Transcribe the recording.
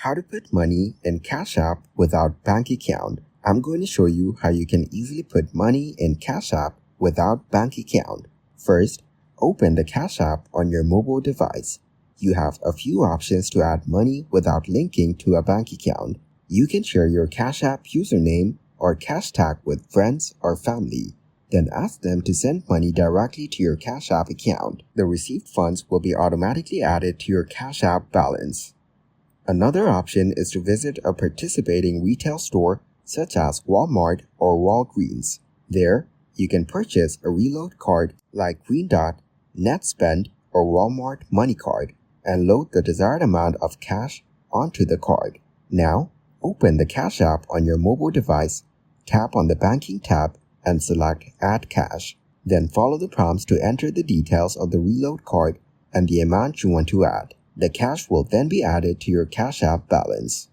How to put money in Cash App without bank account. I'm going to show you how you can easily put money in Cash App without bank account. First, open the Cash App on your mobile device. You have a few options to add money without linking to a bank account. You can share your Cash App username or cash tag with friends or family. Then ask them to send money directly to your Cash App account. The received funds will be automatically added to your Cash App balance. Another option is to visit a participating retail store such as Walmart or Walgreens. There, you can purchase a reload card like Green Dot, NetSpend, or Walmart Money Card and load the desired amount of cash onto the card. Now, open the Cash App on your mobile device, tap on the Banking tab, and select Add Cash. Then follow the prompts to enter the details of the reload card and the amount you want to add. The cash will then be added to your Cash App balance.